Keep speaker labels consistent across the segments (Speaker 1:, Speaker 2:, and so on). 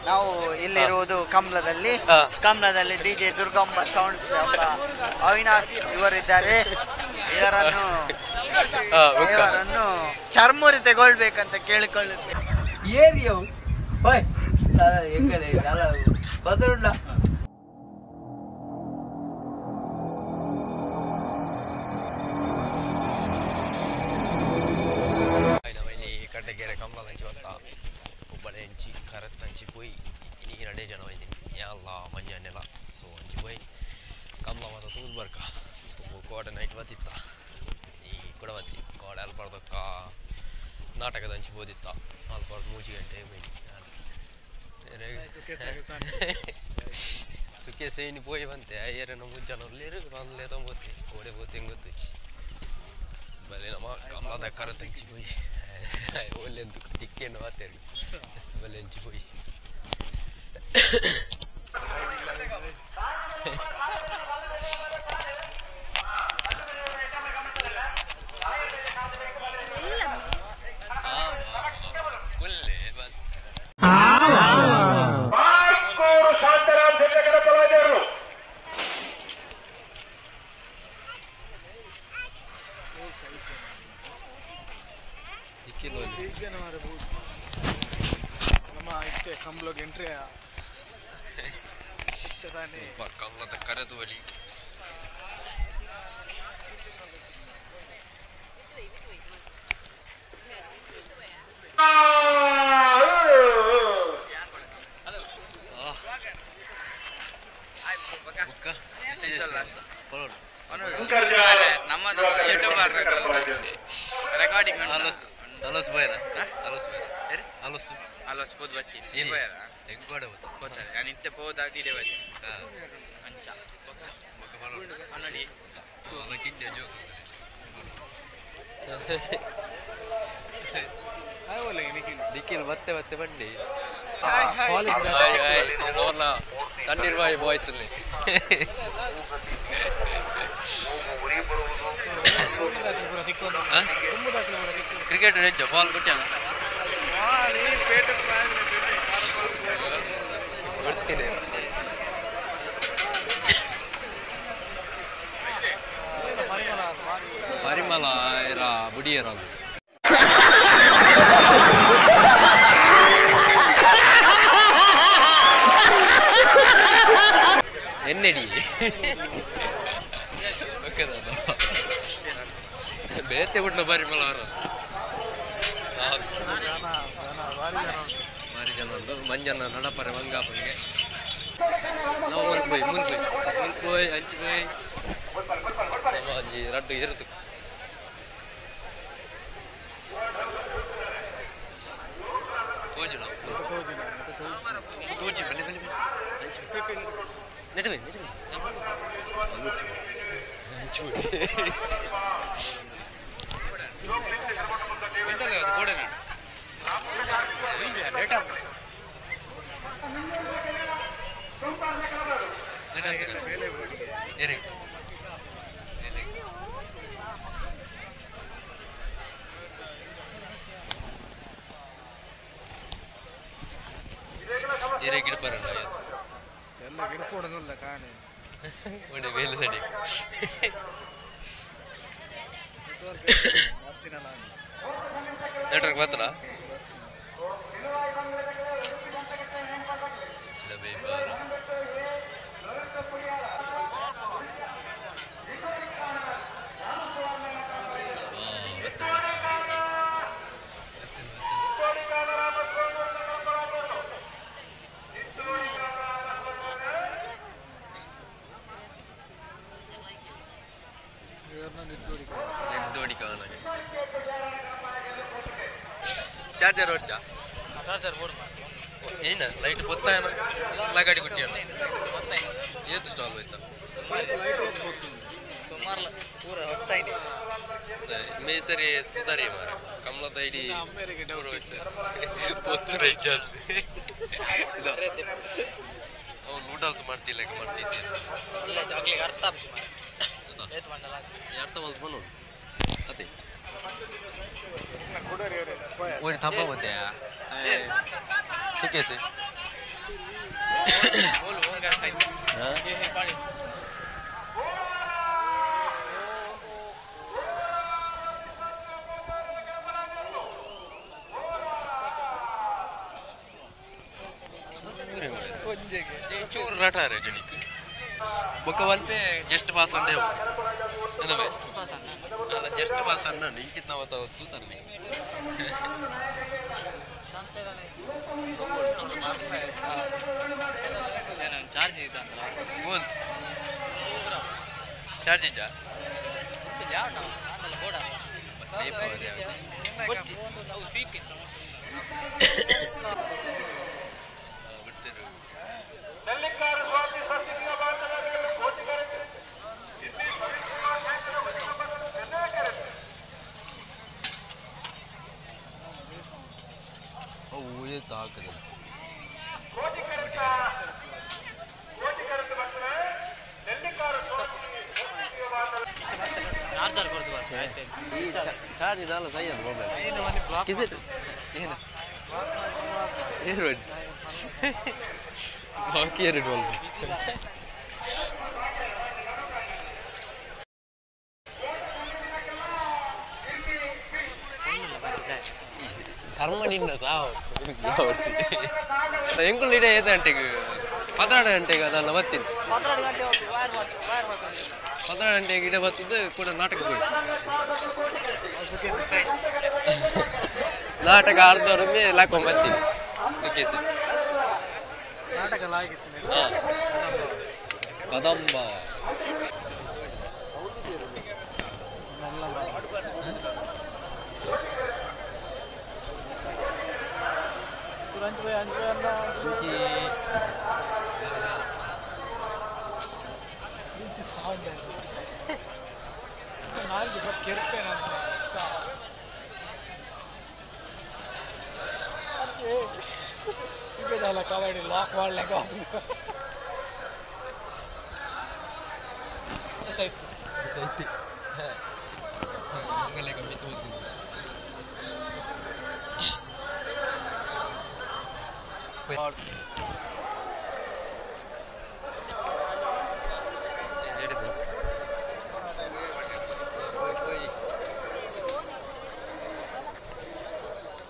Speaker 1: ನಾವು ಇಲ್ಲಿರುವುದು ಕಮಲದಲ್ಲಿ DJ Durgamma sounds ಎಂಬ ಅವಿನಾಶ್ ಇವರಿದ್ದಾರೆ. ಇವರನ್ನು ಚರ್ಮುರಿ ತಗೊಳ್ಬೇಕಂತ ಕೇಳಿಕೊಳ್ಳುತ್ತೇವೆ.
Speaker 2: ಕಡ್ಡೆಗೆರೆ ಕಮಲದಂಚಿ ಹೊತ್ತ ಒಬ್ಬಳೆ ಹಂಚಿ ಕರೆಕ್ಟ್ ಹಂಚಿ పోయి ಇನ್ನೀಗ 2 ಜನ ಇದ್ದೀನಿ ಎಲ್ಲ ಮಂಜಾನೆಲ್ಲ ಸೊ ಹಂಚಿ పోయి ಕಮಲ ಮತ್ತು ತೂದು ಬರ್ಕ ಕೋಡ ನೈಟ್ ಬತ್ತಿತ್ತ ಈ ಕೂಡ ಬತ್ತಿ ಕೋಡ ಅಲ್ಬಾರ್ದಕ್ಕ ನಾಟಕದ ಹಂಚಿ ಬೋದಿತ್ತ ಅಲ್ಬಾರ್ದು 3 ಗಂಟೆ ಸುಖೆ ಸೇನಿ పోయి ಬಂತೆ ಏರೇನೋ ಮುಂಜಾನವ್ರು ಬಂದ್ಲೇತ ಬೋತಿ ಕೋಡೆ ಬೋತಿ ಹೆಂಗೆ ಗೊತ್ತು ಬಲೆ ನಮ್ಮ ಕಮಲದ ಕರೆಕ್ಟ್ ಹಂಚಿ పోయి ಒಳ್ಳೆಂದು ಟಿಕ್ಕೇನು ಮಾತಾಡಿ ಬಲೆ ಹಂಚಿ పోయి
Speaker 3: कमलोग एंट्री
Speaker 2: कमला तक करे तो वाली
Speaker 4: recording
Speaker 2: Alos bayar, alos bayar, alos.
Speaker 4: alos pod bacci
Speaker 2: ini bayar, ek bada bata.
Speaker 4: Bata, yani itte pod adi de bacci. Ancha.
Speaker 2: Maka baru.
Speaker 4: Anadi.
Speaker 2: Lagi dia jauh.
Speaker 3: Ayo lagi nikil.
Speaker 2: Nikil batte bandi.
Speaker 3: Hai.
Speaker 2: Norla. Tandir boy boys ni. Cricket red ball kottana Parimala era budiyara ennedi okada ಬೇತೆ ಬಿಟ್ಟ ಪರಿಮಳ ಅವರು ಭಾರಿ ಜನ ಮಂಜನ ನಡಪರೆ ಮಂಗಾಪರಿಗೆ ನಾವು ಮುನ್ಪೋಯ್ ಹಂಚಿಪೋಯ್ ಒಂಜಿ ರಡ್ಡು ಇರುತ್ತು ಕೋಜಿನ ಕೋಜಿ ಬನ್ನಿ ನೆಟಬೇ ಗಿಡಪರಲ್ಲ
Speaker 3: ಎಲ್ಲ ಗಿಡಪೋಡೋದಿಲ್ಲ ಕಾಣೆ
Speaker 2: ಒಳ್ಳೆ ಬೇಲೆ ನಡಿ ನೆಟ್ವರ್ಕ್ ಮಾತ್ರ चार्जर और जा चार्जर बोर्ड ये ना लाइट पोता है ना लगाड़ी कुटी है ये तो स्टॉल होता
Speaker 3: लाइट होती
Speaker 1: सुमार पूरा होता ही नहीं
Speaker 2: मैं सर ये सुधार ही मारा कमला तो इडी
Speaker 3: मेरे के डाउट
Speaker 2: पोत रही चल और नूडल्स मारती लेके मारती थी
Speaker 1: ಇಲ್ಲ ಚಾಕ್ಲೇಟ್ ಅರ್ಥ ಏತ್ ಮಂಡಲ
Speaker 2: यार तो बोल बोलो अते
Speaker 3: कुडर यार
Speaker 2: ओरी थापा होते हैं कैसे
Speaker 1: बोल वो क्या खाई
Speaker 2: हाँ
Speaker 1: ये पानी
Speaker 2: चूर रटा रहे जनी ఒక వల్పే జస్ట్ పాస్ అంటే ఏందమే అలా జస్ట్ పాస్ అన్నా నించిత్ నవత వత్తు తన్ని
Speaker 1: నేను ಚಾರ್ಜ್ ಇದ್ದಾನ
Speaker 2: ಬೋಲ್ ಚಾರ್ಜ್ ಇದ್ದ
Speaker 1: ಯಾವ ನಾವು ಅದಲ್ಲ ಬೋಡ ನಾವು ಸಿಪಿ
Speaker 2: ಬಿಡ್ತಿರು ये ताकत
Speaker 1: ಚಾರ್ಜರ್ ಕೊಡ್ತು ಬಸ್
Speaker 2: ಈ ಚಾರ್ಜ್ ಇದಲ್ಲ ಸೈ ಅದು ಮೊಬೈಲ್
Speaker 3: ಏನು ಅವನಿಗೆ ಬ್ಲಾಕ್
Speaker 2: ಕಿಸ್ ಇಟ್ ಏನು ಏನು ರೆಡ್ ಬಾಕಿ ಎರಡು ಒಂದು సర్మనిన్న సావు ఎంకులు ఇడే ఏదంటే 14 ಗಂಟೆಗೆ ಅದನ್ನ ಬತ್ತೀನಿ
Speaker 1: 14 ಗಂಟೆ ವೈರ್
Speaker 2: 14 ಗಂಟೆಗೆ ಇಡೆ ಬರ್ತದೆ ಕೂಡ ನಾಟಕ ಕೊಡಿ ನಾಟಕ ಆಡ್ದವ್ರನ್ನೇ ಲಾಕೊಂಡ್ ಬರ್ತೀನಿ ಸುಖೇಸಿ
Speaker 3: ನಾಟಕ ಆಗಿತ್ತು
Speaker 2: ಕದಂಬ
Speaker 3: ಕಬಡ್ಡಿ ಲಾಕ್ ಮಾಡ್ಲಿಕ್ಕೆ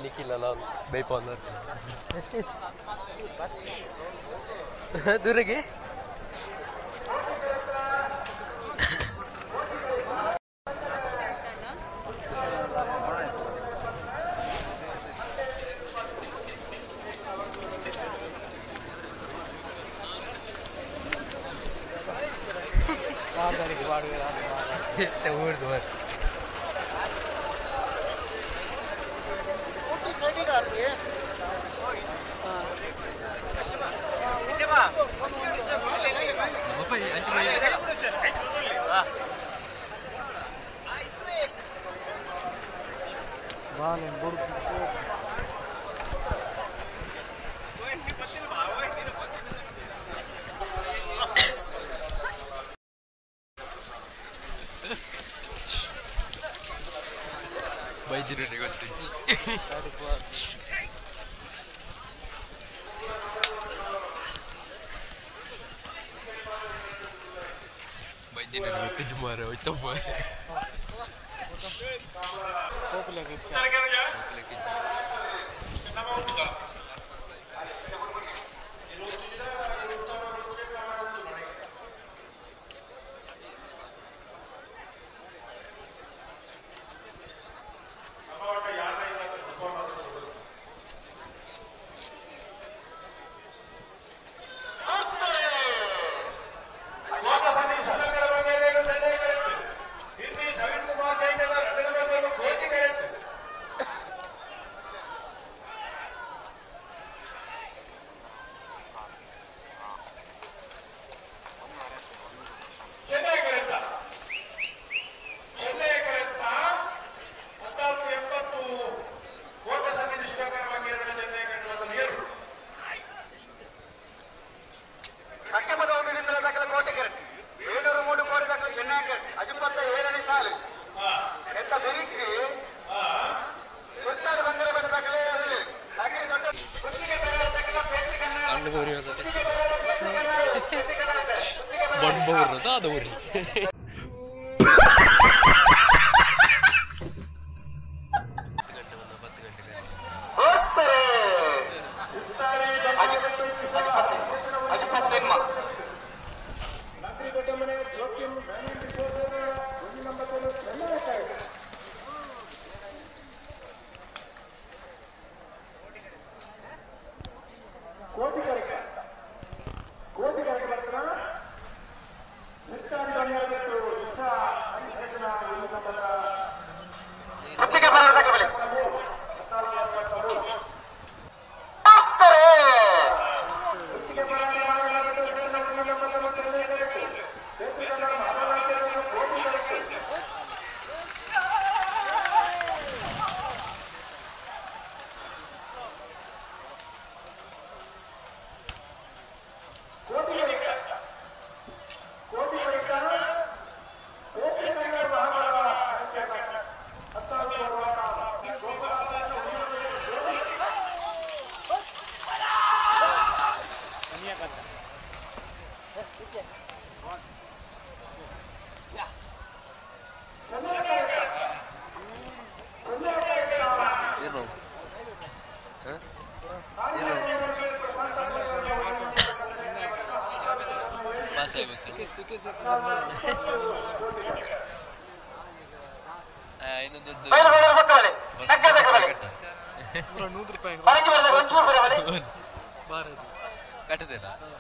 Speaker 2: ನಿಖಿಲ್ ಅಲ್ಲ ಬೈಪಾನರ್ ದೂರಗೆ ಊರ್ದು ವೈದ್ಯರಿಗೆ ಗೊತ್ತಿಂಚಿ ವೈದ್ಯರಿಗೆ ಗೊತ್ತಿಂಚು ಮಾರ ಹೋಯ್ತ ಮಾರ ಸಣ್ಣ ಗೋರಿ ಬಣ್ಣ ಬರದ ಅದು ಊರಿ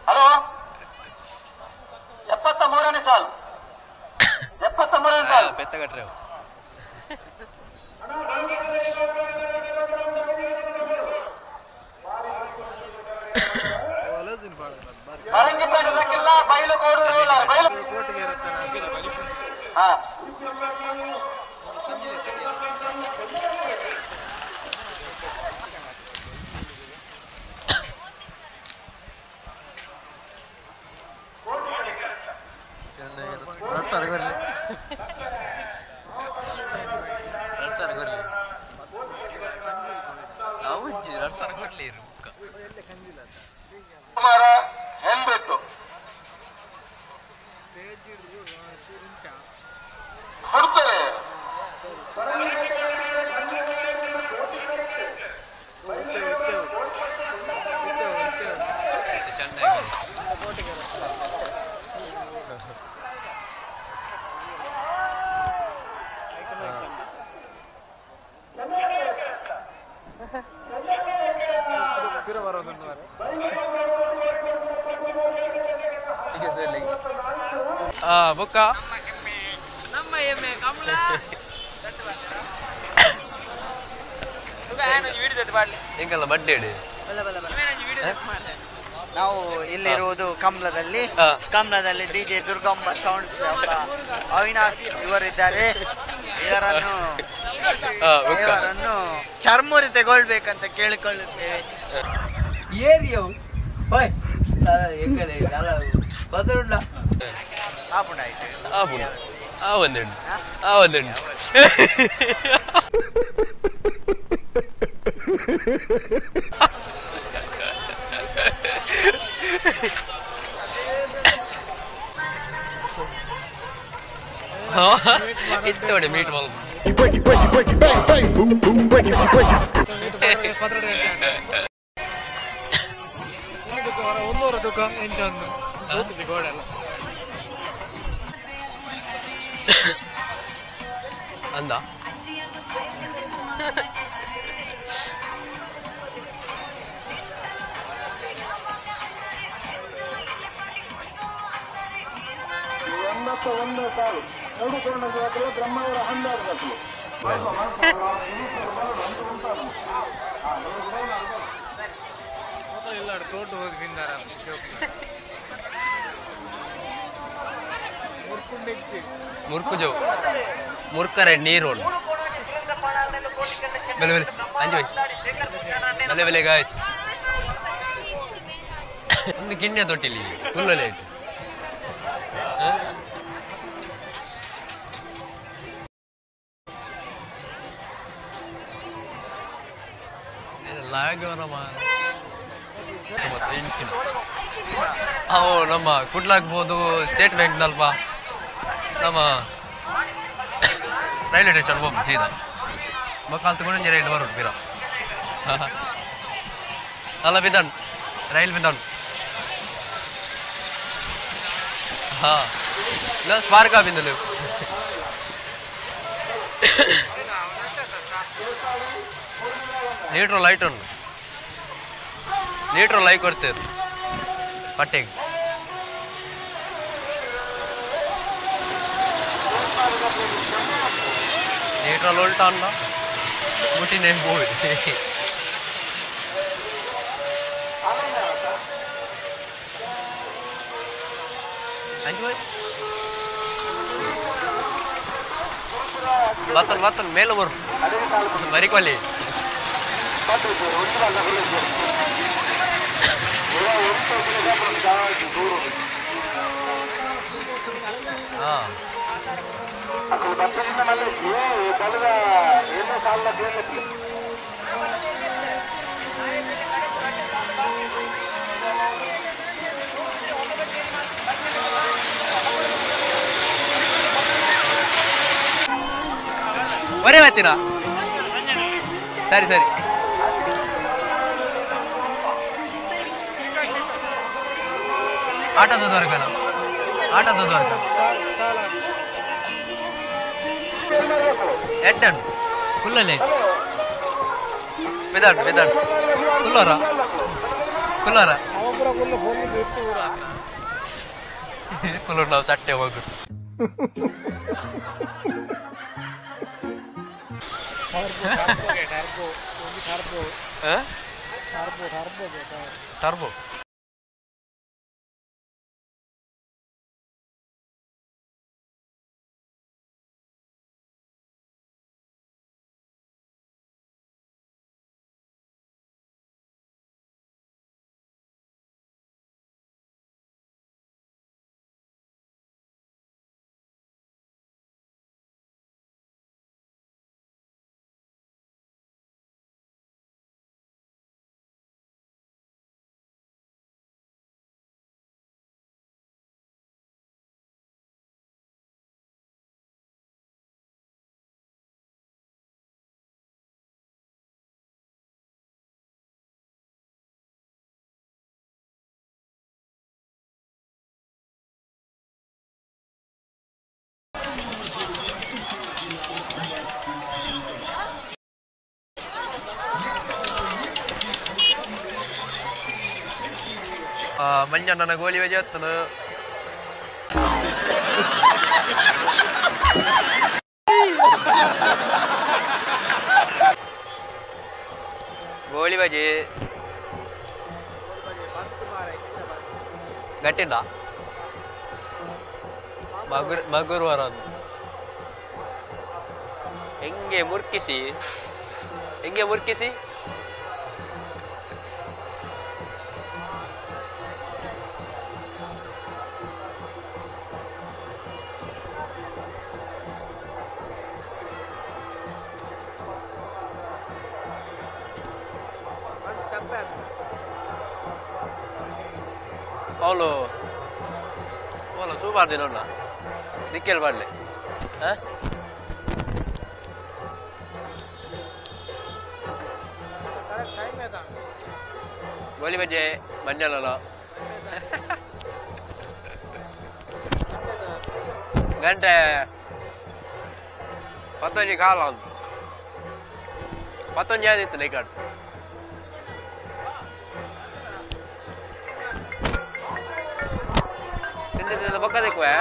Speaker 5: ಹಲೋ 73ನೇ ಸಾಲು 73ನೇ ಸಾಲು
Speaker 2: ಪೆತ್ತ ಕಟ್ರೆ
Speaker 5: ಪರಂಗಿಪೇಟೆಲ್ಲ ಬಯಲುಕೋಡು ಬಯಲು ಹಾ ಕುಮಾರ ಹೆಂಬೆಟ್ಟು ಕೊಡ್ತಾರೆ
Speaker 2: ಬೊಕ್ಕ
Speaker 1: ನಮ್ಮ ಎಮ್ಮೆ ಕಮಲ
Speaker 2: ಹೆಂಗಲ್ಲ ಬಡ್ಡೆ
Speaker 3: ನಾವು ಇಲ್ಲಿರುವುದು ಕಮಲದಲ್ಲಿ ಕಮಲದಲ್ಲಿ DJ ದುರ್ಗಂಬ ಸೌಂಡ್ಸ್ ಎಂಬ ಅವಿನಾಶ್ ಇವರಿದ್ದಾರೆ. ಇವರನ್ನು ಚರ್ಮುರಿ ತೆಗೊಳ್ಬೇಕಂತ ಕೇಳಿಕೊಳ್ಳುತ್ತೇವೆ.
Speaker 1: ಏರಿಯವು ಬಾಯ್ ಎಕ್ಕಲೆ ಅಲ್ಲ ಬದರುಂಡ
Speaker 3: ಆಪುಣ ಆಯ್ತು
Speaker 2: ಒಂದುಂಡು ಇತ್ತೋಡೆ ಮೀಟ್ ಮಾಲ್ ಅಂದ
Speaker 5: ಬ್ರಹ್ಮವರ ಹಂದಾರು
Speaker 3: ಇಲ್ಲ ತೋಟ ಹೋಗಿ ಬಿಂದಾರ
Speaker 2: ಮುರ್ಕುಜೋ ಮುರ್ಕರೆ ನೀರೋಳು ಬೆಲೆ ಬೆಲೆ ಅಂಜೋಯ್ ಬೆಲೆ ಬೆಲೆ ಗಾಯ್ಸ್ ಒಂದು ಗಿಣ್ಣೆ ತೊಟ್ಟಿಲಿ ಫುಲ್ ಲೇಟ್ ಲಾಗವರ ಅವು ನಮ್ಮ ಕುಡ್ಲಾಗ್ಬೋದು ಸ್ಟೇಟ್ ಬ್ಯಾಂಕ್ನಲ್ಪ ನಮ್ಮ ರೈಲ್ವೆ ಸ್ಟೇಷನ್ ಹೋಗಿ ಸೀದಾ ಮಕ್ಕಳು ತಗೊಂಡು ರೈಲ್ ಬರೋದು ಬೀರ ಅಲ್ಲ ಬಿದ್ದಾನು ರೈಲ್ ಬಿದ್ದಾನು ಹಾಂ ಇಲ್ಲ ಸ್ಮಾರಕ ಬಿಂದಲು ಲೀಟ್ರ್ ಲೈಟ್ ಉಂಟು ಲೀಟ್ರ್ ಲೈಟ್ ಕೊಡ್ತೀರಿ ಪಟ್ಟೆಗೆ ಲೀಟ್ರಲ್ಲಿ ಉಲ್ಟಾ ಅನ್ನ ಮುಟ್ಟಿನೇ ಹೋಗಿ ಬತ್ತಲ್ ಮೇಲೆ ಬರು ಮರಿಕೊಲ್ಲಿ ಹಾಂ ಬರೇ ಬರ್ತೀರಾ ಸರಿ ಸರಿ ಆಟೋದ ವರ್ಗನ ಆಟೋದ ವರ್ಗ ಎಟ್ಟನು ಕುಲ್ಲಲೆ ಮೆದಾಡು ಮೆದಾಡು ಕುಲ್ಲರ ಕುಲ್ಲರ ಕುಲ್ಲೂರು ನಾವು ಸಟ್ಟೆ ಹೋಗು ಟರ್ಬೋ ಮಂಜಣ್ಣನ ಗೋಲಿ ಬಜೆ ಹತ್ತನ ಗೋಲಿ ಬಜೆ ಗಟ್ಟಿಂದ ಮಗುರು ಬರೋದು ಹೆಂಗೆ ಮುರ್ಕಿಸಿ ಅವಳು ಚೂಬಾರ್ದೆ ನೋಡ ದಿಕ್ಕೇಳಿ ಬಾಡ್ಲೆ ಗೋಲಿ ಬಜ್ಜೆ ಮಂಜಲ್ಲ ಗಂಟೆ 11 ಕಾಲ ಅಂತ 11 ಆದಿತ್ತು ನೈಕಾಡ್ ತಿಂದ ಬೊಕ್ಕ ದೇಕುವೆ